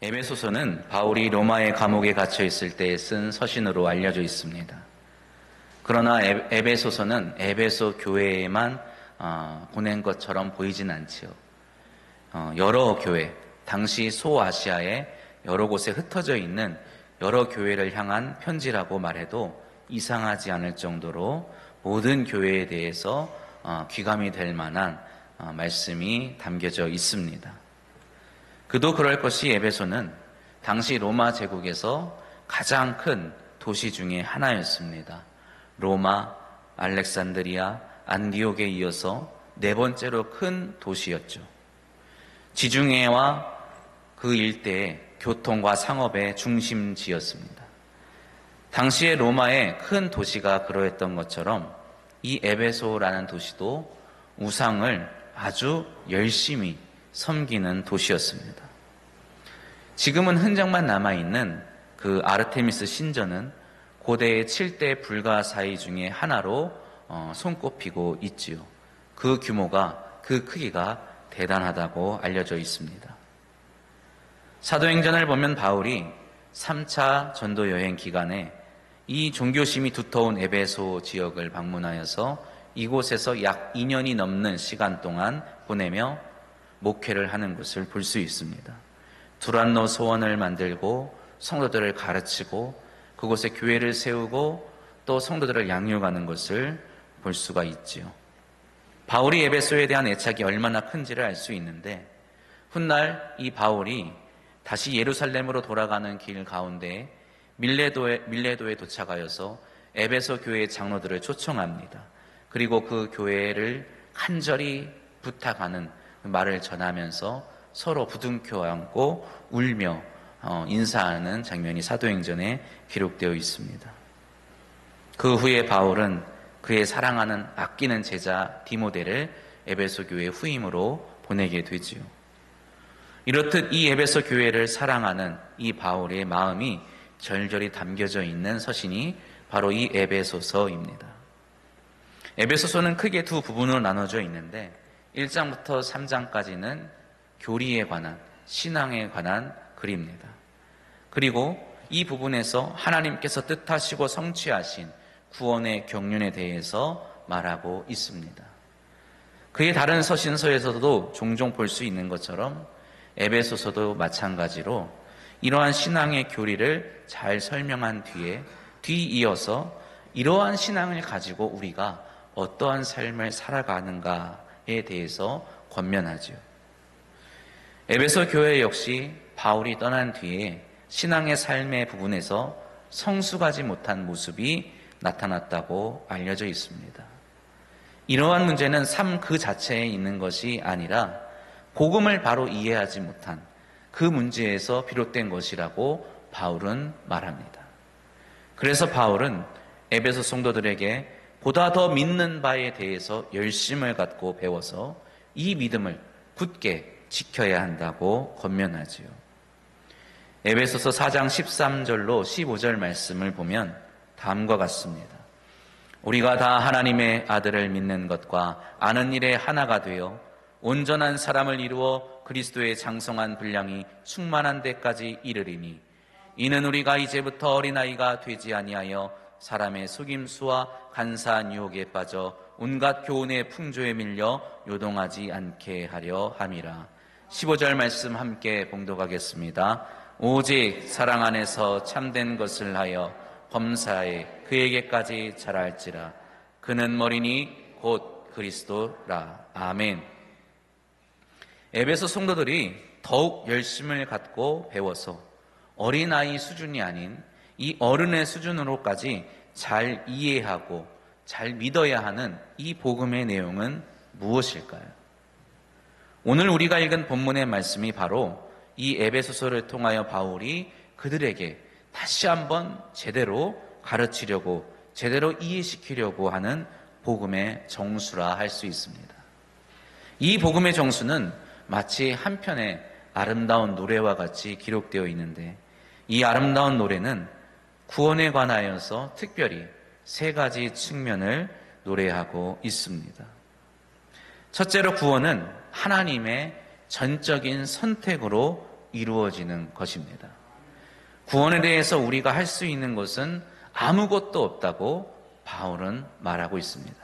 에베소서는 바울이 로마의 감옥에 갇혀 있을 때 쓴 서신으로 알려져 있습니다. 그러나 에베소서는 에베소 교회에만 보낸 것처럼 보이진 않지요. 여러 교회, 당시 소아시아의 여러 곳에 흩어져 있는 여러 교회를 향한 편지라고 말해도 이상하지 않을 정도로 모든 교회에 대해서 귀감이 될 만한 말씀이 담겨져 있습니다. 그도 그럴 것이 에베소는 당시 로마 제국에서 가장 큰 도시 중에 하나였습니다. 로마, 알렉산드리아, 안디옥에 이어서 네 번째로 큰 도시였죠. 지중해와 그 일대의 교통과 상업의 중심지였습니다. 당시의 로마의 큰 도시가 그러했던 것처럼 이 에베소라는 도시도 우상을 아주 열심히 섬기는 도시였습니다. 지금은 흔적만 남아있는 그 아르테미스 신전은 고대의 7대 불가사의 중에 하나로 손꼽히고 있지요. 그 규모가, 그 크기가 대단하다고 알려져 있습니다. 사도행전을 보면 바울이 3차 전도 여행 기간에 이 종교심이 두터운 에베소 지역을 방문하여서 이곳에서 약 2년이 넘는 시간 동안 보내며 목회를 하는 것을 볼 수 있습니다. 두란노 소원을 만들고 성도들을 가르치고 그곳에 교회를 세우고 또 성도들을 양육하는 것을 볼 수가 있지요. 바울이 에베소에 대한 애착이 얼마나 큰지를 알 수 있는데 훗날 이 바울이 다시 예루살렘으로 돌아가는 길 가운데 밀레도에 도착하여서 에베소 교회의 장로들을 초청합니다. 그리고 그 교회를 간절히 부탁하는 말을 전하면서 서로 부둥켜 안고 울며 인사하는 장면이 사도행전에 기록되어 있습니다. 그 후에 바울은 그의 사랑하는 아끼는 제자 디모데를 에베소 교회 후임으로 보내게 되지요. 이렇듯 이 에베소 교회를 사랑하는 이 바울의 마음이 절절히 담겨져 있는 서신이 바로 이 에베소서입니다. 에베소서는 크게 두 부분으로 나눠져 있는데 1장부터 3장까지는 교리에 관한, 신앙에 관한 글입니다. 그리고 이 부분에서 하나님께서 뜻하시고 성취하신 구원의 경륜에 대해서 말하고 있습니다. 그의 다른 서신서에서도 종종 볼 수 있는 것처럼 에베소서도 마찬가지로 이러한 신앙의 교리를 잘 설명한 뒤에 뒤이어서 이러한 신앙을 가지고 우리가 어떠한 삶을 살아가는가에 대해서 권면하죠. 에베소 교회 역시 바울이 떠난 뒤에 신앙의 삶의 부분에서 성숙하지 못한 모습이 나타났다고 알려져 있습니다. 이러한 문제는 삶 그 자체에 있는 것이 아니라 복음을 바로 이해하지 못한 그 문제에서 비롯된 것이라고 바울은 말합니다. 그래서 바울은 에베소 성도들에게 보다 더 믿는 바에 대해서 열심을 갖고 배워서 이 믿음을 굳게 지켜야 한다고 권면하지요. 에베소서 4장 13절로 15절 말씀을 보면 다음과 같습니다. 우리가 다 하나님의 아들을 믿는 것과 아는 일에 하나가 되어 온전한 사람을 이루어 그리스도의 장성한 분량이 충만한 데까지 이르리니 이는 우리가 이제부터 어린아이가 되지 아니하여 사람의 속임수와 간사한 유혹에 빠져 온갖 교훈의 풍조에 밀려 요동하지 않게 하려 함이라. 15절 말씀 함께 봉독하겠습니다. 오직 사랑 안에서 참된 것을 하여 범사에 그에게까지 자랄지라. 그는 머리니 곧 그리스도라. 아멘. 에베소 성도들이 더욱 열심을 갖고 배워서 어린아이 수준이 아닌 이 어른의 수준으로까지 잘 이해하고 잘 믿어야 하는 이 복음의 내용은 무엇일까요? 오늘 우리가 읽은 본문의 말씀이 바로 이 에베소서를 통하여 바울이 그들에게 다시 한번 제대로 가르치려고 제대로 이해시키려고 하는 복음의 정수라 할 수 있습니다. 이 복음의 정수는 마치 한 편의 아름다운 노래와 같이 기록되어 있는데 이 아름다운 노래는 구원에 관하여서 특별히 세 가지 측면을 노래하고 있습니다. 첫째로 구원은 하나님의 전적인 선택으로 이루어지는 것입니다. 구원에 대해서 우리가 할 수 있는 것은 아무것도 없다고 바울은 말하고 있습니다.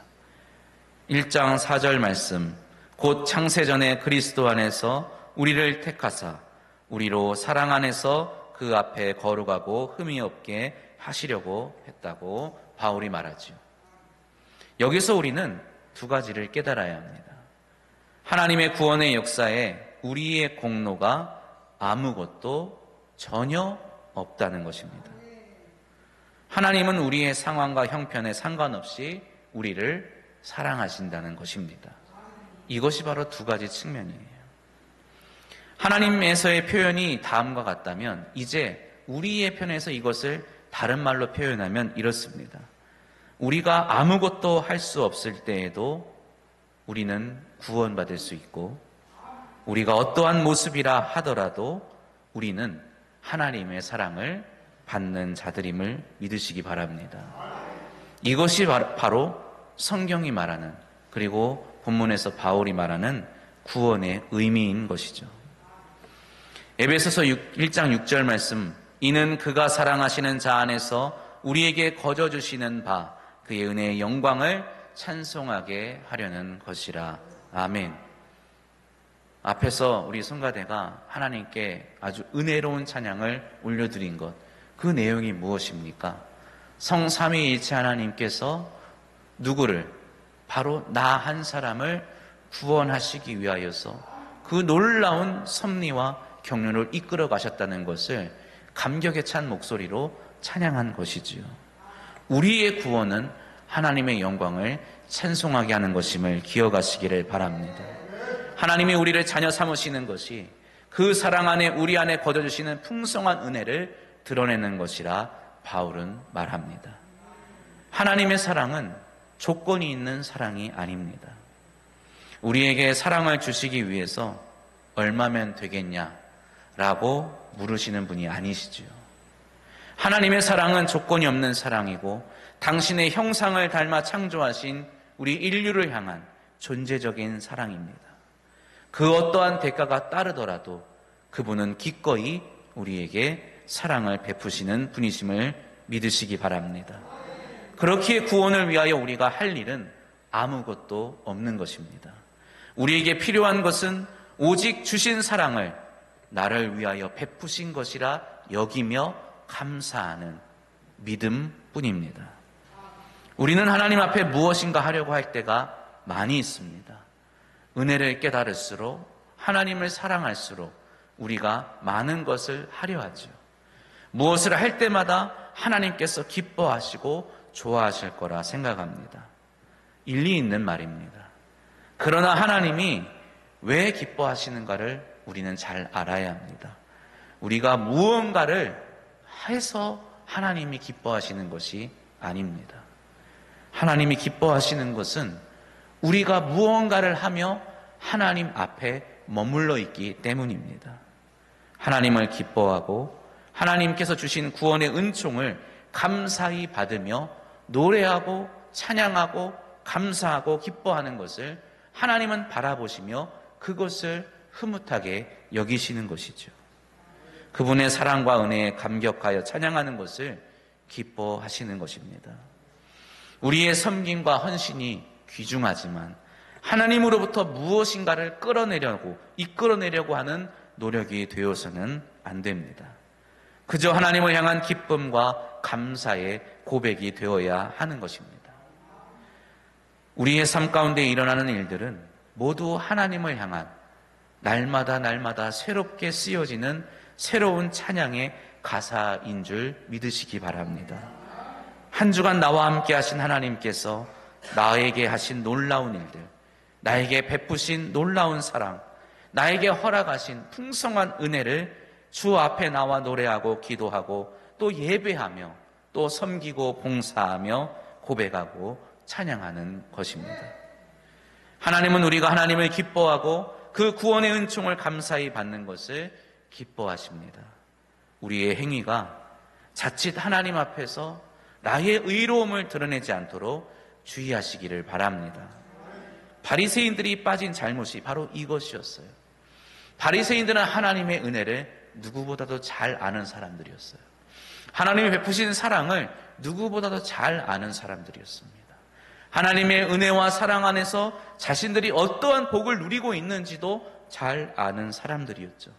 1장 4절 말씀, 곧 창세전에 그리스도 안에서 우리를 택하사 우리로 사랑 안에서 그 앞에 거룩하고 흠이 없게 하시려고 했다고 바울이 말하죠. 여기서 우리는 두 가지를 깨달아야 합니다. 하나님의 구원의 역사에 우리의 공로가 아무것도 전혀 없다는 것입니다. 하나님은 우리의 상황과 형편에 상관없이 우리를 사랑하신다는 것입니다. 이것이 바로 두 가지 측면이에요. 하나님에서의 표현이 다음과 같다면 이제 우리의 편에서 이것을 다른 말로 표현하면 이렇습니다. 우리가 아무것도 할 수 없을 때에도 우리는 구원받을 수 있고, 우리가 어떠한 모습이라 하더라도 우리는 하나님의 사랑을 받는 자들임을 믿으시기 바랍니다. 이것이 바로 성경이 말하는, 그리고 본문에서 바울이 말하는 구원의 의미인 것이죠. 에베소서 1장 6절 말씀, 이는 그가 사랑하시는 자 안에서 우리에게 거저 주시는 바 그의 은혜의 영광을 찬송하게 하려는 것이라. 아멘. 앞에서 우리 성가대가 하나님께 아주 은혜로운 찬양을 올려드린 것, 그 내용이 무엇입니까? 성삼위일체 하나님께서 누구를, 바로 나 한 사람을 구원하시기 위하여서 그 놀라운 섭리와 경륜을 이끌어 가셨다는 것을 감격에 찬 목소리로 찬양한 것이지요. 우리의 구원은 하나님의 영광을 찬송하게 하는 것임을 기억하시기를 바랍니다. 하나님이 우리를 자녀 삼으시는 것이 그 사랑 안에 우리 안에 거둬주시는 풍성한 은혜를 드러내는 것이라 바울은 말합니다. 하나님의 사랑은 조건이 있는 사랑이 아닙니다. 우리에게 사랑을 주시기 위해서 얼마면 되겠냐라고 물으시는 분이 아니시지요. 하나님의 사랑은 조건이 없는 사랑이고 당신의 형상을 닮아 창조하신 우리 인류를 향한 존재적인 사랑입니다. 그 어떠한 대가가 따르더라도 그분은 기꺼이 우리에게 사랑을 베푸시는 분이심을 믿으시기 바랍니다. 그렇기에 구원을 위하여 우리가 할 일은 아무것도 없는 것입니다. 우리에게 필요한 것은 오직 주신 사랑을 나를 위하여 베푸신 것이라 여기며 감사하는 믿음뿐입니다. 우리는 하나님 앞에 무엇인가 하려고 할 때가 많이 있습니다. 은혜를 깨달을수록, 하나님을 사랑할수록 우리가 많은 것을 하려 하죠. 무엇을 할 때마다 하나님께서 기뻐하시고 좋아하실 거라 생각합니다. 일리 있는 말입니다. 그러나 하나님이 왜 기뻐하시는가를 우리는 잘 알아야 합니다. 우리가 무언가를 해서 하나님이 기뻐하시는 것이 아닙니다. 하나님이 기뻐하시는 것은 우리가 무언가를 하며 하나님 앞에 머물러 있기 때문입니다. 하나님을 기뻐하고 하나님께서 주신 구원의 은총을 감사히 받으며 노래하고 찬양하고 감사하고 기뻐하는 것을 하나님은 바라보시며 그것을 흐뭇하게 여기시는 것이죠. 그분의 사랑과 은혜에 감격하여 찬양하는 것을 기뻐하시는 것입니다. 우리의 섬김과 헌신이 귀중하지만 하나님으로부터 무엇인가를 이끌어내려고 하는 노력이 되어서는 안 됩니다. 그저 하나님을 향한 기쁨과 감사의 고백이 되어야 하는 것입니다. 우리의 삶 가운데 일어나는 일들은 모두 하나님을 향한 날마다 새롭게 쓰여지는 새로운 찬양의 가사인 줄 믿으시기 바랍니다. 한 주간 나와 함께 하신 하나님께서 나에게 하신 놀라운 일들, 나에게 베푸신 놀라운 사랑, 나에게 허락하신 풍성한 은혜를 주 앞에 나와 노래하고 기도하고 또 예배하며 또 섬기고 봉사하며 고백하고 찬양하는 것입니다. 하나님은 우리가 하나님을 기뻐하고 그 구원의 은총을 감사히 받는 것을 기뻐하십니다. 우리의 행위가 자칫 하나님 앞에서 나의 의로움을 드러내지 않도록 주의하시기를 바랍니다. 바리새인들이 빠진 잘못이 바로 이것이었어요. 바리새인들은 하나님의 은혜를 누구보다도 잘 아는 사람들이었어요. 하나님이 베푸신 사랑을 누구보다도 잘 아는 사람들이었습니다. 하나님의 은혜와 사랑 안에서 자신들이 어떠한 복을 누리고 있는지도 잘 아는 사람들이었죠.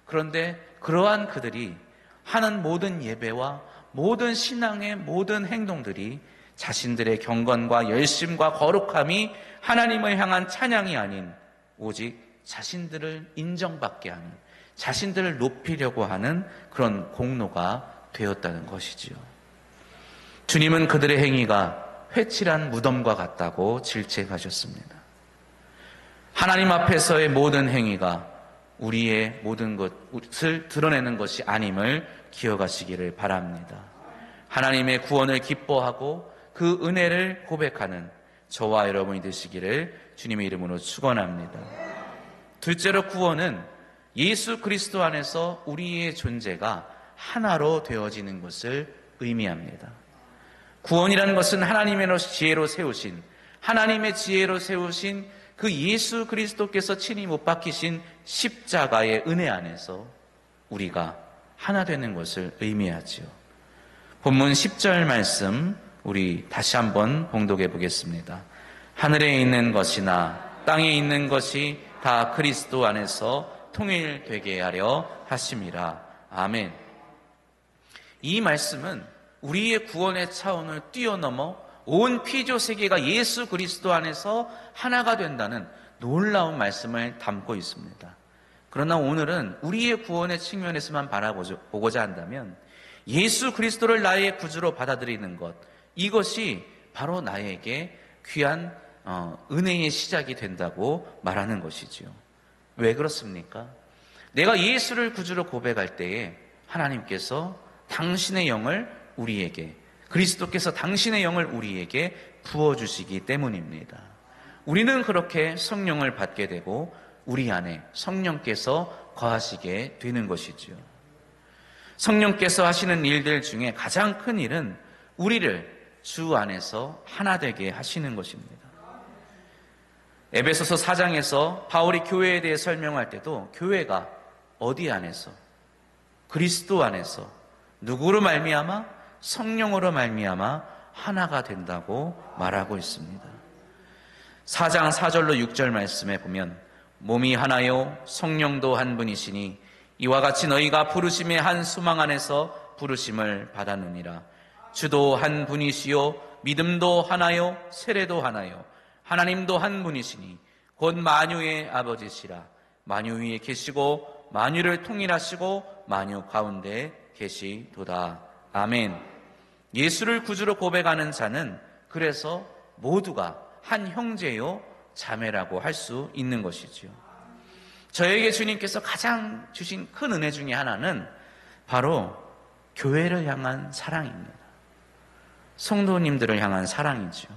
그런데 그러한 그들이 하는 모든 예배와 모든 신앙의 모든 행동들이 자신들의 경건과 열심과 거룩함이 하나님을 향한 찬양이 아닌 오직 자신들을 인정받게 하는, 자신들을 높이려고 하는 그런 공로가 되었다는 것이지요. 주님은 그들의 행위가 회칠한 무덤과 같다고 질책하셨습니다. 하나님 앞에서의 모든 행위가 우리의 모든 것을 드러내는 것이 아님을 기억하시기를 바랍니다. 하나님의 구원을 기뻐하고 그 은혜를 고백하는 저와 여러분이 되시기를 주님의 이름으로 축원합니다. 둘째로, 구원은 예수 그리스도 안에서 우리의 존재가 하나로 되어지는 것을 의미합니다. 구원이라는 것은 하나님의 지혜로 세우신, 하나님의 지혜로 세우신 그 예수 그리스도께서 친히 못 박히신 십자가의 은혜 안에서 우리가 하나 되는 것을 의미하지요. 본문 10절 말씀 우리 다시 한번 봉독해 보겠습니다. 하늘에 있는 것이나 땅에 있는 것이 다 그리스도 안에서 통일되게 하려 하심이라. 아멘. 이 말씀은 우리의 구원의 차원을 뛰어넘어 온 피조 세계가 예수 그리스도 안에서 하나가 된다는 놀라운 말씀을 담고 있습니다. 그러나 오늘은 우리의 구원의 측면에서만 바라보고자 한다면 예수 그리스도를 나의 구주로 받아들이는 것, 이것이 바로 나에게 귀한 은혜의 시작이 된다고 말하는 것이지요. 왜 그렇습니까? 내가 예수를 구주로 고백할 때에 하나님께서 당신의 영을 우리에게, 그리스도께서 당신의 영을 우리에게 부어주시기 때문입니다. 우리는 그렇게 성령을 받게 되고 우리 안에 성령께서 거하시게 되는 것이지요. 성령께서 하시는 일들 중에 가장 큰 일은 우리를 주 안에서 하나 되게 하시는 것입니다. 에베소서 4장에서 바울이 교회에 대해 설명할 때도 교회가 어디 안에서? 그리스도 안에서 누구로 말미암아? 성령으로 말미암아 하나가 된다고 말하고 있습니다. 4장 4절로 6절 말씀에 보면 몸이 하나요 성령도 한 분이시니 이와 같이 너희가 부르심의 한 소망 안에서 부르심을 받았느니라. 주도 한 분이시요 믿음도 하나요 세례도 하나요 하나님도 한 분이시니 곧 만유의 아버지시라. 만유 위에 계시고 만유를 통일하시고 만유 가운데 계시도다. 아멘. 예수를 구주로 고백하는 자는 그래서 모두가 한 형제요 자매라고 할 수 있는 것이지요. 저에게 주님께서 가장 주신 큰 은혜 중에 하나는 바로 교회를 향한 사랑입니다. 성도님들을 향한 사랑이죠.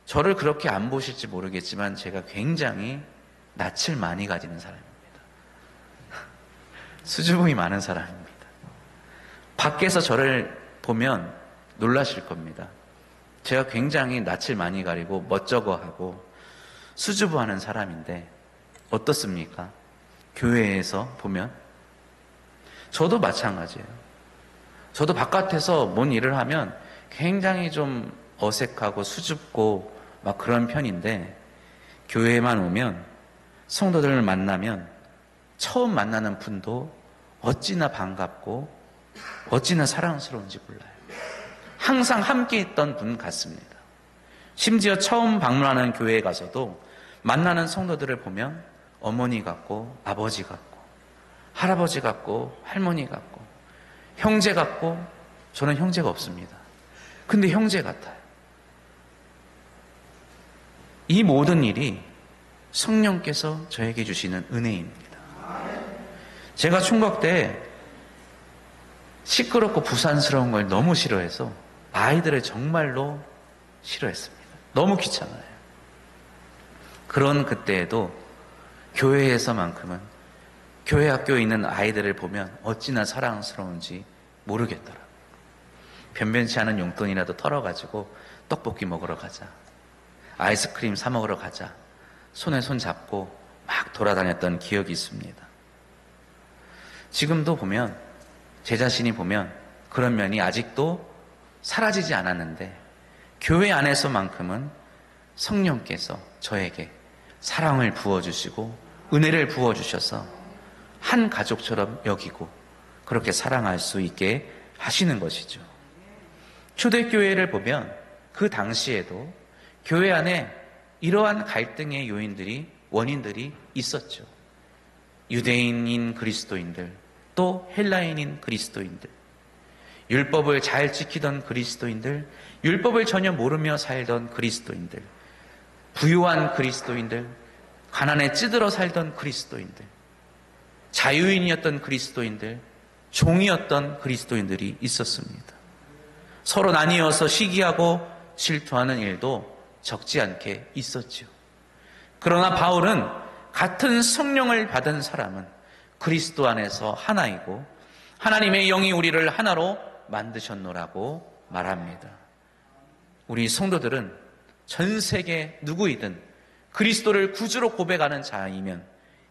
저를 그렇게 안 보실지 모르겠지만 제가 굉장히 낯을 많이 가지는 사람입니다. 수줍음이 많은 사람입니다. 밖에서 저를 보면 놀라실 겁니다. 제가 굉장히 낯을 많이 가리고 멋쩍어하고 수줍어하는 사람인데 어떻습니까? 교회에서 보면 저도 마찬가지예요. 저도 바깥에서 뭔 일을 하면 굉장히 좀 어색하고 수줍고 막 그런 편인데 교회에만 오면 성도들을 만나면 처음 만나는 분도 어찌나 반갑고 어찌나 사랑스러운지 몰라요. 항상 함께 있던 분 같습니다. 심지어 처음 방문하는 교회에 가서도 만나는 성도들을 보면 어머니 같고 아버지 같고 할아버지 같고 할머니 같고 형제 같고 저는 형제가 없습니다. 근데 형제 같아요. 이 모든 일이 성령께서 저에게 주시는 은혜입니다. 제가 총각 때 시끄럽고 부산스러운 걸 너무 싫어해서 아이들을 정말로 싫어했습니다. 너무 귀찮아요. 그런 그때에도 교회에서만큼은 교회 학교에 있는 아이들을 보면 어찌나 사랑스러운지 모르겠더라고요. 변변치 않은 용돈이라도 털어가지고 떡볶이 먹으러 가자, 아이스크림 사 먹으러 가자, 손에 손 잡고 막 돌아다녔던 기억이 있습니다. 지금도 보면, 제 자신이 보면 그런 면이 아직도 사라지지 않았는데, 교회 안에서만큼은 성령께서 저에게 사랑을 부어주시고 은혜를 부어주셔서 한 가족처럼 여기고 그렇게 사랑할 수 있게 하시는 것이죠. 초대교회를 보면 그 당시에도 교회 안에 이러한 갈등의 원인들이 있었죠. 유대인인 그리스도인들, 또 헬라인인 그리스도인들, 율법을 잘 지키던 그리스도인들, 율법을 전혀 모르며 살던 그리스도인들, 부유한 그리스도인들, 가난에 찌들어 살던 그리스도인들, 자유인이었던 그리스도인들, 종이었던 그리스도인들이 있었습니다. 서로 나뉘어서 시기하고 질투하는 일도 적지 않게 있었죠. 그러나 바울은 같은 성령을 받은 사람은 그리스도 안에서 하나이고 하나님의 영이 우리를 하나로 만드셨노라고 말합니다. 우리 성도들은 전 세계 누구이든 그리스도를 구주로 고백하는 자이면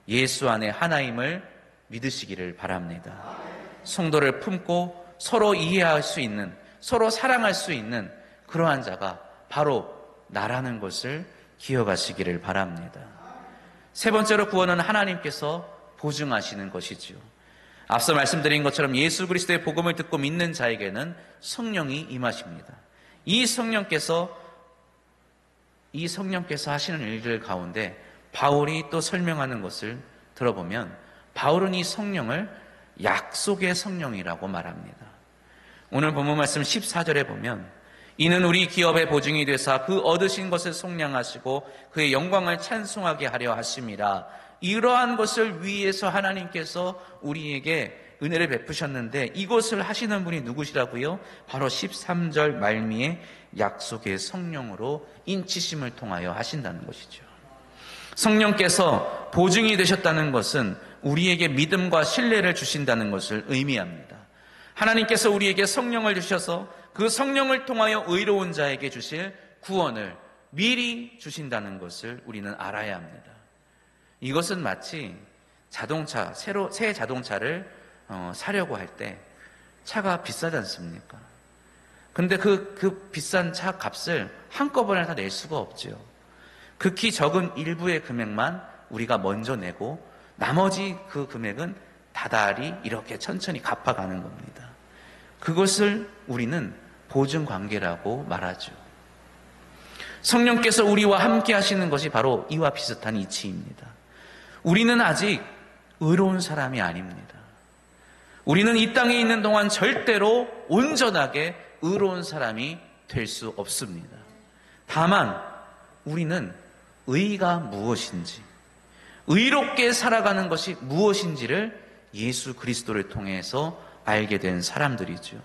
예수 안에 하나임을 믿으시기를 바랍니다. 성도를 품고 서로 이해할 수 있는, 서로 사랑할 수 있는 그러한 자가 바로 나라는 것을 기억하시기를 바랍니다. 세 번째로 구원은 하나님께서 보증하시는 것이지요. 앞서 말씀드린 것처럼 예수 그리스도의 복음을 듣고 믿는 자에게는 성령이 임하십니다. 이 성령께서 하시는 일들 가운데 바울이 또 설명하는 것을 들어보면 바울은 이 성령을 약속의 성령이라고 말합니다. 오늘 본문 말씀 14절에 보면 이는 우리 기업의 보증이 되사 그 얻으신 것을 속량하시고 그의 영광을 찬송하게 하려 하심이라. 이러한 것을 위해서 하나님께서 우리에게 은혜를 베푸셨는데 이것을 하시는 분이 누구시라고요? 바로 13절 말미에 약속의 성령으로 인치심을 통하여 하신다는 것이죠. 성령께서 보증이 되셨다는 것은 우리에게 믿음과 신뢰를 주신다는 것을 의미합니다. 하나님께서 우리에게 성령을 주셔서 그 성령을 통하여 의로운 자에게 주실 구원을 미리 주신다는 것을 우리는 알아야 합니다. 이것은 마치 새 자동차를 사려고 할 때 차가 비싸지 않습니까? 근데 그 비싼 차 값을 한꺼번에 다 낼 수가 없죠. 극히 적은 일부의 금액만 우리가 먼저 내고 나머지 그 금액은 다달이 이렇게 천천히 갚아가는 겁니다. 그것을 우리는 보증관계라고 말하죠. 성령께서 우리와 함께 하시는 것이 바로 이와 비슷한 이치입니다. 우리는 아직 의로운 사람이 아닙니다. 우리는 이 땅에 있는 동안 절대로 온전하게 의로운 사람이 될 수 없습니다. 다만 우리는 의가 무엇인지, 의롭게 살아가는 것이 무엇인지를 예수 그리스도를 통해서 알게 된 사람들이죠.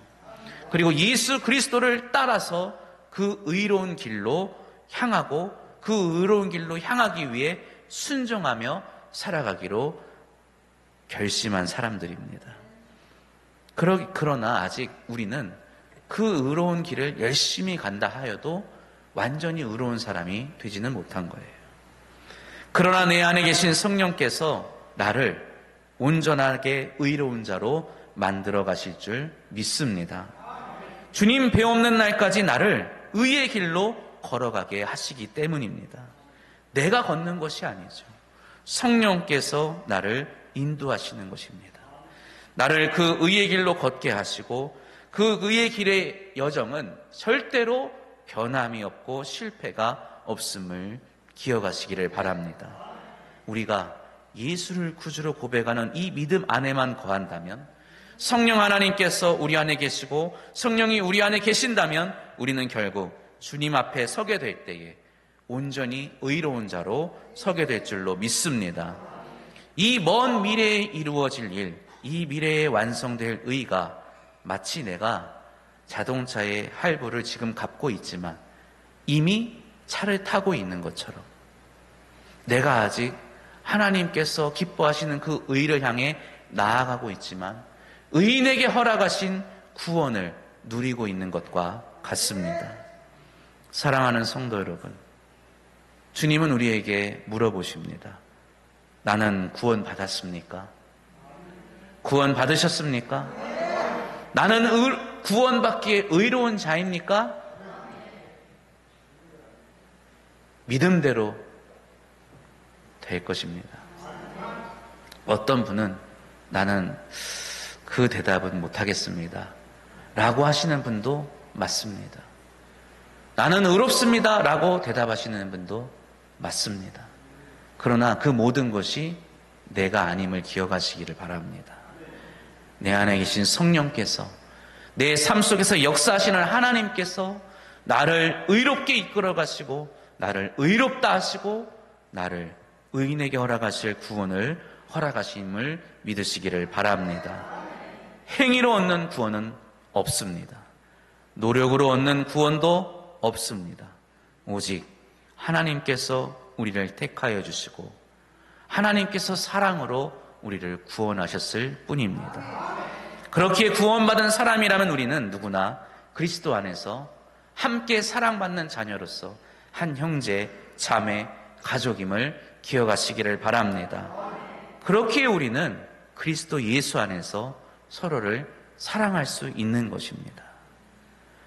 그리고 예수 그리스도를 따라서 그 의로운 길로 향하고 그 의로운 길로 향하기 위해 순종하며 살아가기로 결심한 사람들입니다. 그러나 아직 우리는 그 의로운 길을 열심히 간다 하여도 완전히 의로운 사람이 되지는 못한 거예요. 그러나 내 안에 계신 성령께서 나를 온전하게 의로운 자로 만들어 가실 줄 믿습니다. 주님 배 없는 날까지 나를 의의 길로 걸어가게 하시기 때문입니다. 내가 걷는 것이 아니죠. 성령께서 나를 인도하시는 것입니다. 나를 그 의의 길로 걷게 하시고 그 의의 길의 여정은 절대로 변함이 없고 실패가 없음을 기억하시기를 바랍니다. 우리가 예수를 구주로 고백하는 이 믿음 안에만 거한다면, 성령 하나님께서 우리 안에 계시고 성령이 우리 안에 계신다면 우리는 결국 주님 앞에 서게 될 때에 온전히 의로운 자로 서게 될 줄로 믿습니다. 이 먼 미래에 이루어질 일, 이 미래에 완성될 의가 마치 내가 자동차의 할부를 지금 갚고 있지만 이미 차를 타고 있는 것처럼 내가 아직 하나님께서 기뻐하시는 그 의를 향해 나아가고 있지만 의인에게 허락하신 구원을 누리고 있는 것과 같습니다. 사랑하는 성도 여러분, 주님은 우리에게 물어보십니다. 나는 구원 받았습니까? 구원 받으셨습니까? 나는 구원받기에 의로운 자입니까? 믿음대로 될 것입니다. 어떤 분은 나는 그 대답은 못하겠습니다 라고 하시는 분도 맞습니다. 나는 의롭습니다 라고 대답하시는 분도 맞습니다. 그러나 그 모든 것이 내가 아님을 기억하시기를 바랍니다. 내 안에 계신 성령께서, 내 삶 속에서 역사하시는 하나님께서 나를 의롭게 이끌어 가시고 나를 의롭다 하시고 나를 의인에게 허락하실 구원을 허락하심을 믿으시기를 바랍니다. 행위로 얻는 구원은 없습니다. 노력으로 얻는 구원도 없습니다. 오직 하나님께서 우리를 택하여 주시고 하나님께서 사랑으로 우리를 구원하셨을 뿐입니다. 그렇게 구원받은 사람이라면 우리는 누구나 그리스도 안에서 함께 사랑받는 자녀로서 한 형제, 자매, 가족임을 기억하시기를 바랍니다. 그렇기에 우리는 그리스도 예수 안에서 서로를 사랑할 수 있는 것입니다.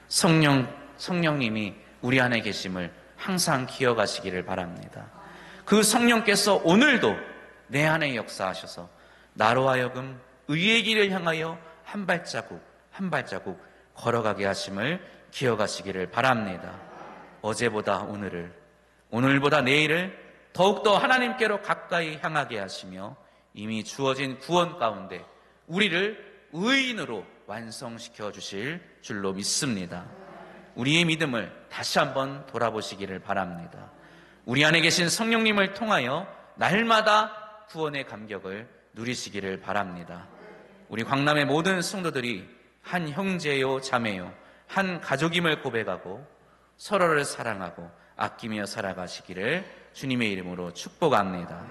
성령님이 우리 안에 계심을 항상 기억하시기를 바랍니다. 그 성령께서 오늘도 내 안에 역사하셔서 나로 하여금 의의 길을 향하여 한 발자국 한 발자국 걸어가게 하심을 기억하시기를 바랍니다. 어제보다 오늘을, 오늘보다 내일을 더욱더 하나님께로 가까이 향하게 하시며 이미 주어진 구원 가운데 우리를 의인으로 완성시켜 주실 줄로 믿습니다. 우리의 믿음을 다시 한번 돌아보시기를 바랍니다. 우리 안에 계신 성령님을 통하여 날마다 구원의 감격을 누리시기를 바랍니다. 우리 광남의 모든 성도들이 한 형제요 자매요 한 가족임을 고백하고 서로를 사랑하고 아끼며 살아가시기를 주님의 이름으로 축복합니다.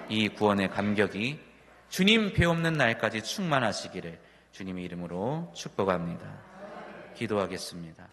이 구원의 감격이 주님 배없는 날까지 충만하시기를 주님의 이름으로 축복합니다. 기도하겠습니다.